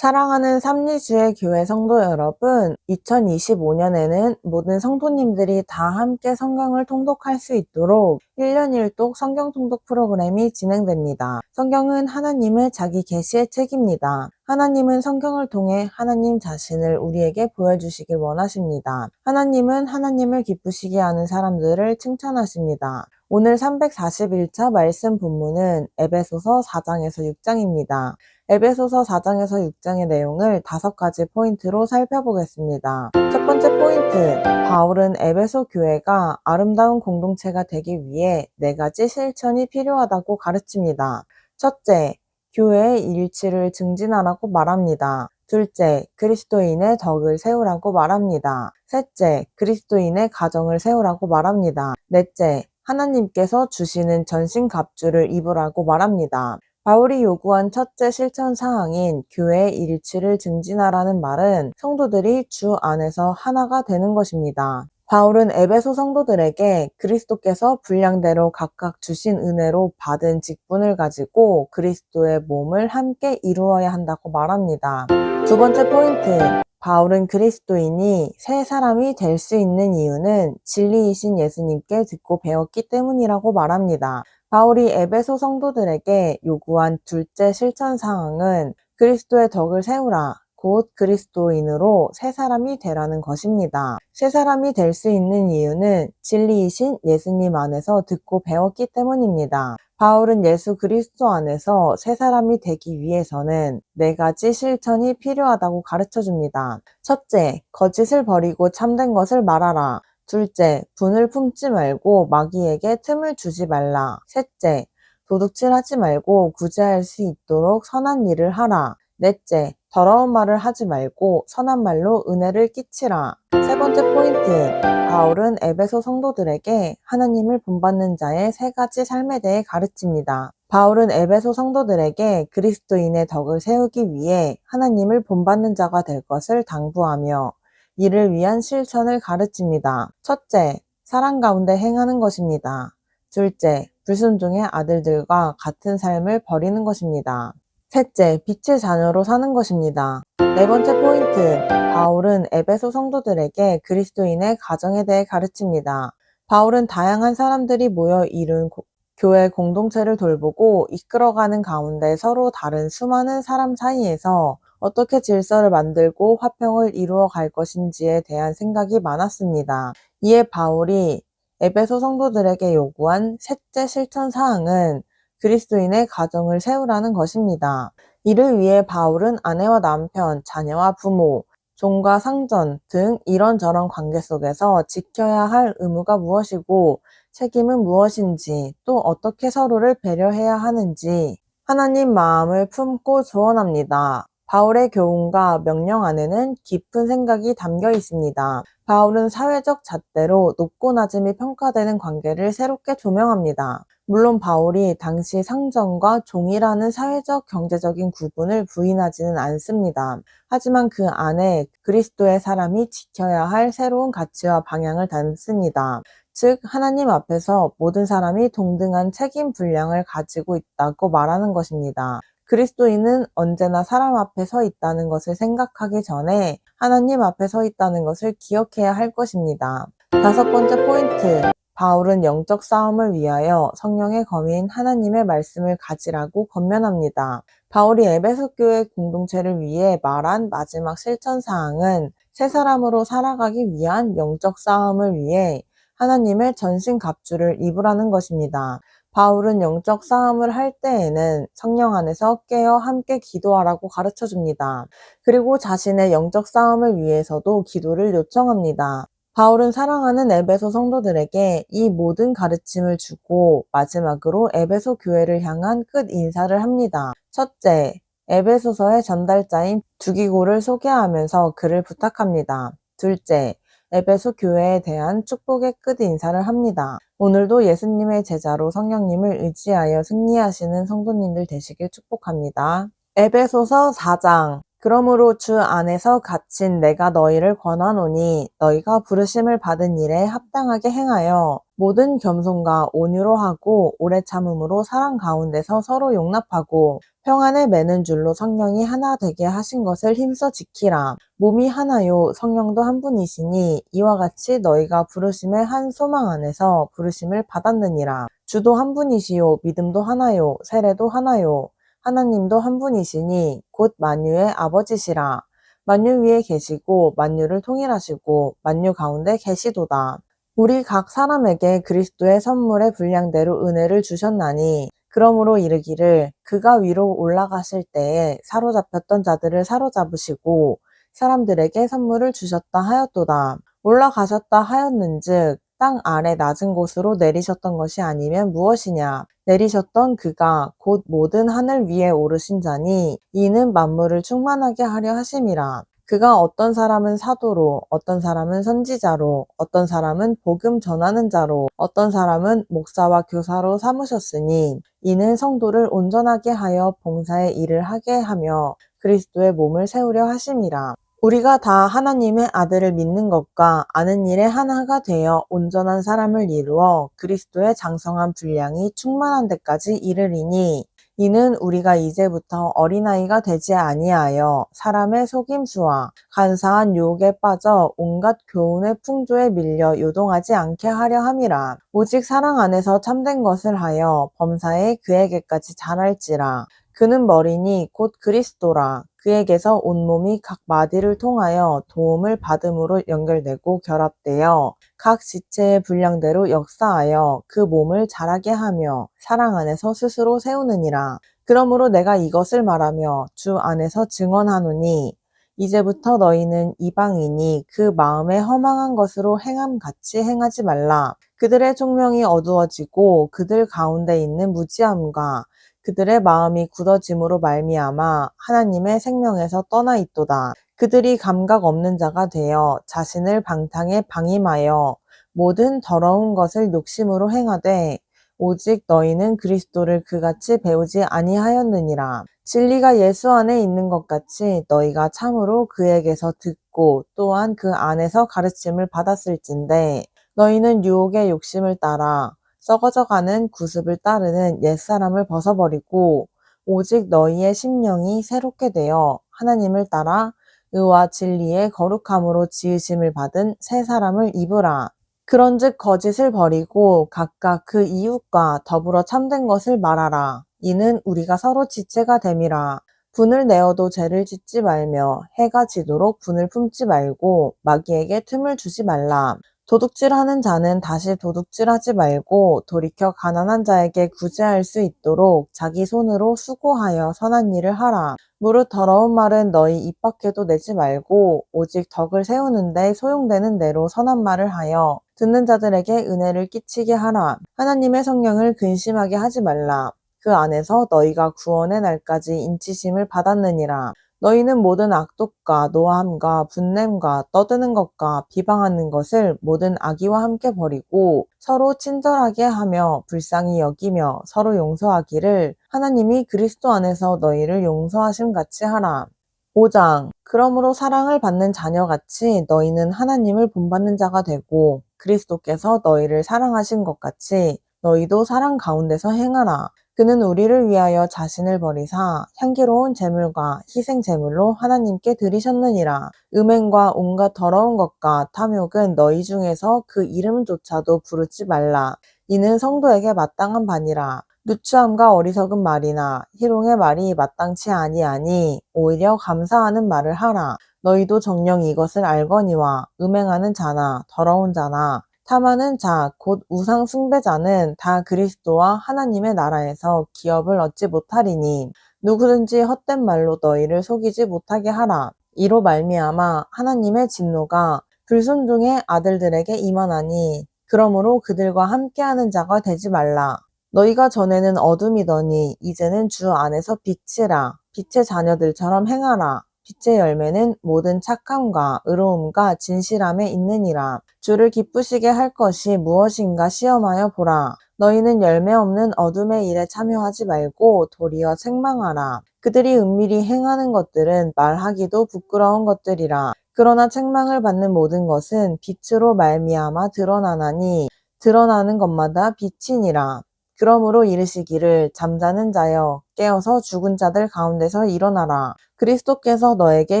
사랑하는 삼리주의 교회 성도 여러분, 2025년에는 모든 성도님들이 다 함께 성경을 통독할 수 있도록 1년 1독 성경 통독 프로그램이 진행됩니다. 성경은 하나님의 자기 계시의 책입니다. 하나님은 성경을 통해 하나님 자신을 우리에게 보여주시길 원하십니다. 하나님은 하나님을 기쁘시게 하는 사람들을 칭찬하십니다. 오늘 341차 말씀 본문은 에베소서 4장에서 6장입니다. 에베소서 4장에서 6장의 내용을 5가지 포인트로 살펴보겠습니다. 첫 번째 포인트, 바울은 에베소 교회가 아름다운 공동체가 되기 위해 4가지 실천이 필요하다고 가르칩니다. 첫째, 교회의 일치를 증진하라고 말합니다. 둘째, 그리스도인의 덕을 세우라고 말합니다. 셋째, 그리스도인의 가정을 세우라고 말합니다. 넷째, 하나님께서 주시는 전신갑주를 입으라고 말합니다. 바울이 요구한 첫째 실천 사항인 교회의 일치를 증진하라는 말은 성도들이 주 안에서 하나가 되는 것입니다. 바울은 에베소 성도들에게 그리스도께서 분량대로 각각 주신 은혜로 받은 직분을 가지고 그리스도의 몸을 함께 이루어야 한다고 말합니다. 두 번째 포인트, 바울은 그리스도인이 새 사람이 될 수 있는 이유는 진리이신 예수님께 듣고 배웠기 때문이라고 말합니다. 바울이 에베소 성도들에게 요구한 둘째 실천 사항은 그리스도의 덕을 세우라, 곧 그리스도인으로 새 사람이 되라는 것입니다. 새 사람이 될 수 있는 이유는 진리이신 예수님 안에서 듣고 배웠기 때문입니다. 바울은 예수 그리스도 안에서 새 사람이 되기 위해서는 4가지 실천이 필요하다고 가르쳐줍니다. 첫째, 거짓을 버리고 참된 것을 말하라. 둘째, 분을 품지 말고 마귀에게 틈을 주지 말라. 셋째, 도둑질하지 말고 구제할 수 있도록 선한 일을 하라. 넷째, 더러운 말을 하지 말고 선한 말로 은혜를 끼치라. 세 번째 포인트, 바울은 에베소 성도들에게 하나님을 본받는 자의 3가지 삶에 대해 가르칩니다. 바울은 에베소 성도들에게 그리스도인의 덕을 세우기 위해 하나님을 본받는 자가 될 것을 당부하며 이를 위한 실천을 가르칩니다. 첫째, 사랑 가운데 행하는 것입니다. 둘째, 불순종의 아들들과 같은 삶을 버리는 것입니다. 셋째, 빛의 자녀로 사는 것입니다. 네 번째 포인트, 바울은 에베소 성도들에게 그리스도인의 가정에 대해 가르칩니다. 바울은 다양한 사람들이 모여 이룬 교회 공동체를 돌보고 이끌어가는 가운데 서로 다른 수많은 사람 사이에서 어떻게 질서를 만들고 화평을 이루어 갈 것인지에 대한 생각이 많았습니다. 이에 바울이 에베소 성도들에게 요구한 셋째 실천 사항은 그리스도인의 가정을 세우라는 것입니다. 이를 위해 바울은 아내와 남편, 자녀와 부모, 종과 상전 등 이런저런 관계 속에서 지켜야 할 의무가 무엇이고 책임은 무엇인지 또 어떻게 서로를 배려해야 하는지 하나님 마음을 품고 조언합니다. 바울의 교훈과 명령 안에는 깊은 생각이 담겨 있습니다. 바울은 사회적 잣대로 높고 낮음이 평가되는 관계를 새롭게 조명합니다. 물론 바울이 당시 상전과 종이라는 사회적 경제적인 구분을 부인하지는 않습니다. 하지만 그 안에 그리스도의 사람이 지켜야 할 새로운 가치와 방향을 담습니다. 즉 하나님 앞에서 모든 사람이 동등한 책임 분량을 가지고 있다고 말하는 것입니다. 그리스도인은 언제나 사람 앞에 서 있다는 것을 생각하기 전에 하나님 앞에 서 있다는 것을 기억해야 할 것입니다. 5번째 포인트, 바울은 영적 싸움을 위하여 성령의 검인 하나님의 말씀을 가지라고 권면합니다. 바울이 에베소 교회 공동체를 위해 말한 마지막 실천 사항은 새 사람으로 살아가기 위한 영적 싸움을 위해 하나님의 전신갑주를 입으라는 것입니다. 바울은 영적 싸움을 할 때에는 성령 안에서 깨어 함께 기도하라고 가르쳐줍니다. 그리고 자신의 영적 싸움을 위해서도 기도를 요청합니다. 바울은 사랑하는 에베소 성도들에게 이 모든 가르침을 주고 마지막으로 에베소 교회를 향한 끝 인사를 합니다. 첫째, 에베소서의 전달자인 두기고를 소개하면서 그를 부탁합니다. 둘째, 에베소 교회에 대한 축복의 끝 인사를 합니다. 오늘도 예수님의 제자로 성령님을 의지하여 승리하시는 성도님들 되시길 축복합니다. 에베소서 4장, 그러므로 주 안에서 갇힌 내가 너희를 권하노니 너희가 부르심을 받은 일에 합당하게 행하여 모든 겸손과 온유로 하고 오래 참음으로 사랑 가운데서 서로 용납하고 평안을 매는 줄로 성령이 하나 되게 하신 것을 힘써 지키라. 몸이 하나요 성령도 한 분이시니 이와 같이 너희가 부르심의 한 소망 안에서 부르심을 받았느니라. 주도 한 분이시요 믿음도 하나요 세례도 하나요 하나님도 한 분이시니 곧 만유의 아버지시라. 만유 위에 계시고 만유를 통일하시고 만유 가운데 계시도다. 우리 각 사람에게 그리스도의 선물의 분량대로 은혜를 주셨나니 그러므로 이르기를 그가 위로 올라가실 때에 사로잡혔던 자들을 사로잡으시고 사람들에게 선물을 주셨다 하였도다. 올라가셨다 하였는즉 땅 아래 낮은 곳으로 내리셨던 것이 아니면 무엇이냐. 내리셨던 그가 곧 모든 하늘 위에 오르신 자니 이는 만물을 충만하게 하려 하심이라. 그가 어떤 사람은 사도로, 어떤 사람은 선지자로, 어떤 사람은 복음 전하는 자로, 어떤 사람은 목사와 교사로 삼으셨으니 이는 성도를 온전하게 하여 봉사의 일을 하게 하며 그리스도의 몸을 세우려 하심이라. 우리가 다 하나님의 아들을 믿는 것과 아는 일에 하나가 되어 온전한 사람을 이루어 그리스도의 장성한 분량이 충만한 데까지 이르리니 이는 우리가 이제부터 어린아이가 되지 아니하여 사람의 속임수와 간사한 유혹에 빠져 온갖 교훈의 풍조에 밀려 요동하지 않게 하려 함이라. 오직 사랑 안에서 참된 것을 하여 범사에 그에게까지 자랄지라. 그는 머리니 곧 그리스도라. 그에게서 온몸이 각 마디를 통하여 도움을 받음으로 연결되고 결합되어 각 지체의 분량대로 역사하여 그 몸을 자라게 하며 사랑 안에서 스스로 세우느니라. 그러므로 내가 이것을 말하며 주 안에서 증언하노니 이제부터 너희는 이방인이 그 마음에 허망한 것으로 행함같이 행하지 말라. 그들의 총명이 어두워지고 그들 가운데 있는 무지함과 그들의 마음이 굳어짐으로 말미암아 하나님의 생명에서 떠나 있도다. 그들이 감각 없는 자가 되어 자신을 방탕에 방임하여 모든 더러운 것을 욕심으로 행하되 오직 너희는 그리스도를 그같이 배우지 아니하였느니라. 진리가 예수 안에 있는 것 같이 너희가 참으로 그에게서 듣고 또한 그 안에서 가르침을 받았을진데 너희는 유혹의 욕심을 따라 썩어져가는 구습을 따르는 옛사람을 벗어버리고 오직 너희의 심령이 새롭게 되어 하나님을 따라 의와 진리의 거룩함으로 지으심을 받은 새 사람을 입으라. 그런즉 거짓을 버리고 각각 그 이웃과 더불어 참된 것을 말하라. 이는 우리가 서로 지체가 됨이라. 분을 내어도 죄를 짓지 말며 해가 지도록 분을 품지 말고 마귀에게 틈을 주지 말라. 도둑질하는 자는 다시 도둑질하지 말고 돌이켜 가난한 자에게 구제할 수 있도록 자기 손으로 수고하여 선한 일을 하라. 무릇 더러운 말은 너희 입 밖에도 내지 말고 오직 덕을 세우는데 소용되는 대로 선한 말을 하여 듣는 자들에게 은혜를 끼치게 하라. 하나님의 성령을 근심하게 하지 말라. 그 안에서 너희가 구원의 날까지 인치심을 받았느니라. 너희는 모든 악독과 노함과 분냄과 떠드는 것과 비방하는 것을 모든 악의와 함께 버리고 서로 친절하게 하며 불쌍히 여기며 서로 용서하기를 하나님이 그리스도 안에서 너희를 용서하심 같이 하라. 5장 그러므로 사랑을 받는 자녀같이 너희는 하나님을 본받는 자가 되고 그리스도께서 너희를 사랑하신 것 같이 너희도 사랑 가운데서 행하라. 그는 우리를 위하여 자신을 버리사 향기로운 제물과 희생 제물로 하나님께 드리셨느니라. 음행과 온갖 더러운 것과 탐욕은 너희 중에서 그 이름조차도 부르지 말라. 이는 성도에게 마땅한 바니라. 누추함과 어리석은 말이나 희롱의 말이 마땅치 아니하니 오히려 감사하는 말을 하라. 너희도 정녕 이것을 알거니와 음행하는 자나 더러운 자나 탐하는 자, 곧 우상 숭배자는 다 그리스도와 하나님의 나라에서 기업을 얻지 못하리니 누구든지 헛된 말로 너희를 속이지 못하게 하라. 이로 말미암아 하나님의 진노가 불순종의 아들들에게 임하나니 그러므로 그들과 함께하는 자가 되지 말라. 너희가 전에는 어둠이더니 이제는 주 안에서 빛이라. 빛의 자녀들처럼 행하라. 빛의 열매는 모든 착함과 의로움과 진실함에 있느니라. 주를 기쁘시게 할 것이 무엇인가 시험하여 보라. 너희는 열매 없는 어둠의 일에 참여하지 말고 도리어 책망하라. 그들이 은밀히 행하는 것들은 말하기도 부끄러운 것들이라. 그러나 책망을 받는 모든 것은 빛으로 말미암아 드러나나니 드러나는 것마다 빛이니라. 그러므로 이르시기를 잠자는 자여 깨어서 죽은 자들 가운데서 일어나라. 그리스도께서 너에게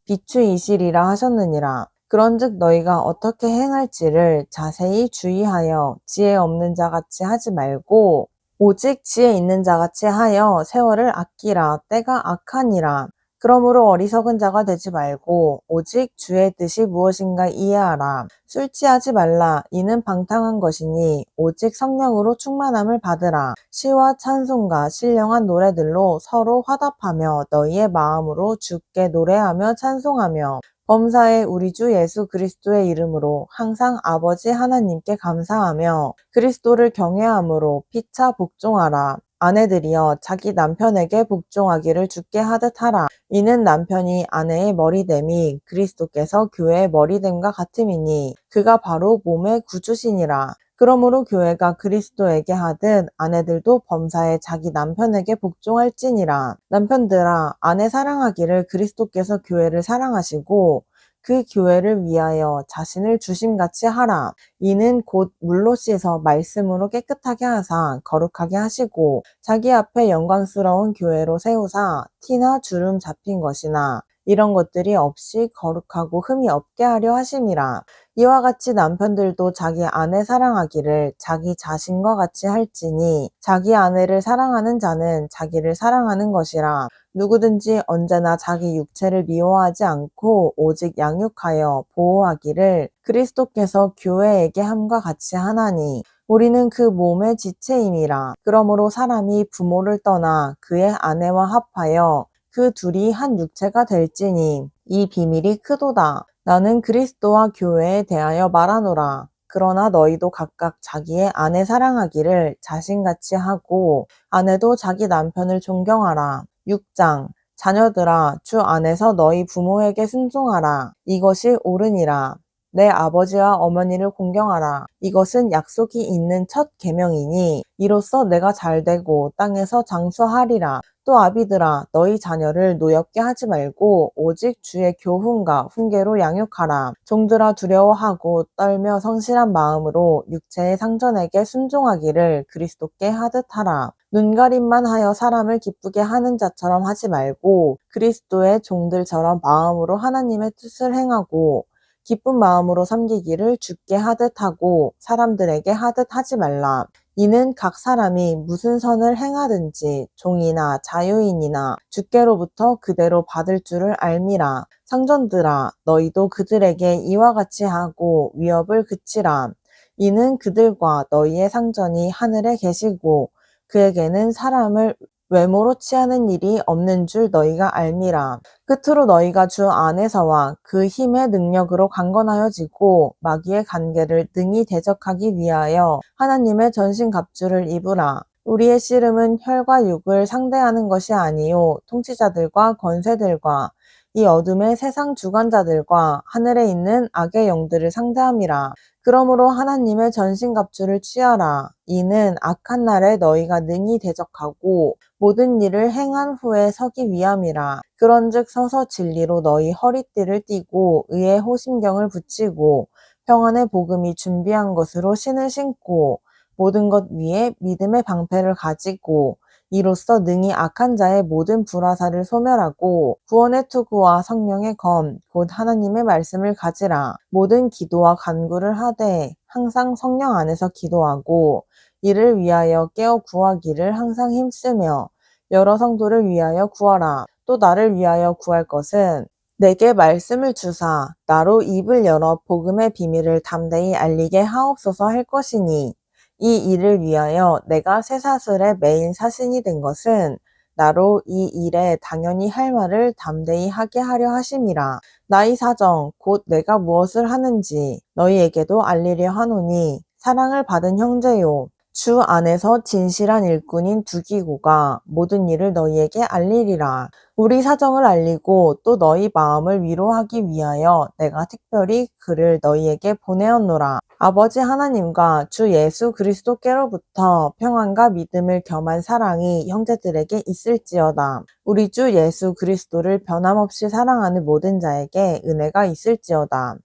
비추이시리라 하셨느니라. 그런즉 너희가 어떻게 행할지를 자세히 주의하여 지혜 없는 자같이 하지 말고 오직 지혜 있는 자같이 하여 세월을 아끼라. 때가 악하니라. 그러므로 어리석은 자가 되지 말고 오직 주의 뜻이 무엇인가 이해하라. 술 취하지 말라. 이는 방탕한 것이니 오직 성령으로 충만함을 받으라. 시와 찬송과 신령한 노래들로 서로 화답하며 너희의 마음으로 주께 노래하며 찬송하며 범사에 우리 주 예수 그리스도의 이름으로 항상 아버지 하나님께 감사하며 그리스도를 경외함으로 피차 복종하라. 아내들이여 자기 남편에게 복종하기를 주께 하듯 하라. 이는 남편이 아내의 머리됨이 그리스도께서 교회의 머리됨과 같음이니 그가 바로 몸의 구주시니라. 그러므로 교회가 그리스도에게 하듯 아내들도 범사에 자기 남편에게 복종할지니라. 남편들아 아내 사랑하기를 그리스도께서 교회를 사랑하시고 그 교회를 위하여 자신을 주심같이 하라. 이는 곧 물로 씻어 말씀으로 깨끗하게 하사 거룩하게 하시고 자기 앞에 영광스러운 교회로 세우사 티나 주름 잡힌 것이나 이런 것들이 없이 거룩하고 흠이 없게 하려 하심이라. 이와 같이 남편들도 자기 아내 사랑하기를 자기 자신과 같이 할지니 자기 아내를 사랑하는 자는 자기를 사랑하는 것이라. 누구든지 언제나 자기 육체를 미워하지 않고 오직 양육하여 보호하기를 그리스도께서 교회에게 함과 같이 하나니 우리는 그 몸의 지체임이라. 그러므로 사람이 부모를 떠나 그의 아내와 합하여 그 둘이 한 육체가 될지니 이 비밀이 크도다. 나는 그리스도와 교회에 대하여 말하노라. 그러나 너희도 각각 자기의 아내 사랑하기를 자신같이 하고 아내도 자기 남편을 존경하라. 6장 자녀들아 주 안에서 너희 부모에게 순종하라. 이것이 옳으니라. 내 아버지와 어머니를 공경하라. 이것은 약속이 있는 첫 계명이니 이로써 내가 잘되고 땅에서 장수하리라. 또 아비들아 너희 자녀를 노엽게 하지 말고 오직 주의 교훈과 훈계로 양육하라. 종들아 두려워하고 떨며 성실한 마음으로 육체의 상전에게 순종하기를 그리스도께 하듯 하라. 눈가림만 하여 사람을 기쁘게 하는 자처럼 하지 말고 그리스도의 종들처럼 마음으로 하나님의 뜻을 행하고 기쁜 마음으로 섬기기를 주께 하듯 하고 사람들에게 하듯 하지 말라. 이는 각 사람이 무슨 선을 행하든지 종이나 자유인이나 주께로부터 그대로 받을 줄을 알미라. 상전들아 너희도 그들에게 이와 같이 하고 위협을 그치라. 이는 그들과 너희의 상전이 하늘에 계시고 그에게는 사람을 외모로 취하는 일이 없는 줄 너희가 알미라. 끝으로 너희가 주 안에서와 그 힘의 능력으로 강건하여지고 마귀의 관계를 능히 대적하기 위하여 하나님의 전신갑주를 입으라. 우리의 씨름은 혈과 육을 상대하는 것이 아니요 통치자들과 권세들과 이 어둠의 세상 주관자들과 하늘에 있는 악의 영들을 상대함이라. 그러므로 하나님의 전신갑주를 취하라. 이는 악한 날에 너희가 능히 대적하고 모든 일을 행한 후에 서기 위함이라. 그런즉 서서 진리로 너희 허리띠를 띠고 의의 호심경을 붙이고 평안의 복음이 준비한 것으로 신을 신고 모든 것 위에 믿음의 방패를 가지고 이로써 능히 악한 자의 모든 불화살을 소멸하고 구원의 투구와 성령의 검 곧 하나님의 말씀을 가지라. 모든 기도와 간구를 하되 항상 성령 안에서 기도하고 이를 위하여 깨어 구하기를 항상 힘쓰며 여러 성도를 위하여 구하라. 또 나를 위하여 구할 것은 내게 말씀을 주사 나로 입을 열어 복음의 비밀을 담대히 알리게 하옵소서 할 것이니 이 일을 위하여 내가 쇠사슬의 메인 사신이 된 것은 나로 이 일에 당연히 할 말을 담대히 하게 하려 하심이라. 나의 사정 곧 내가 무엇을 하는지 너희에게도 알리려 하노니 사랑을 받은 형제요 주 안에서 진실한 일꾼인 두기고가 모든 일을 너희에게 알리리라. 우리 사정을 알리고 또 너희 마음을 위로하기 위하여 내가 특별히 그를 너희에게 보내었노라. 아버지 하나님과 주 예수 그리스도께로부터 평안과 믿음을 겸한 사랑이 형제들에게 있을지어다. 우리 주 예수 그리스도를 변함없이 사랑하는 모든 자에게 은혜가 있을지어다.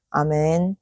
아멘.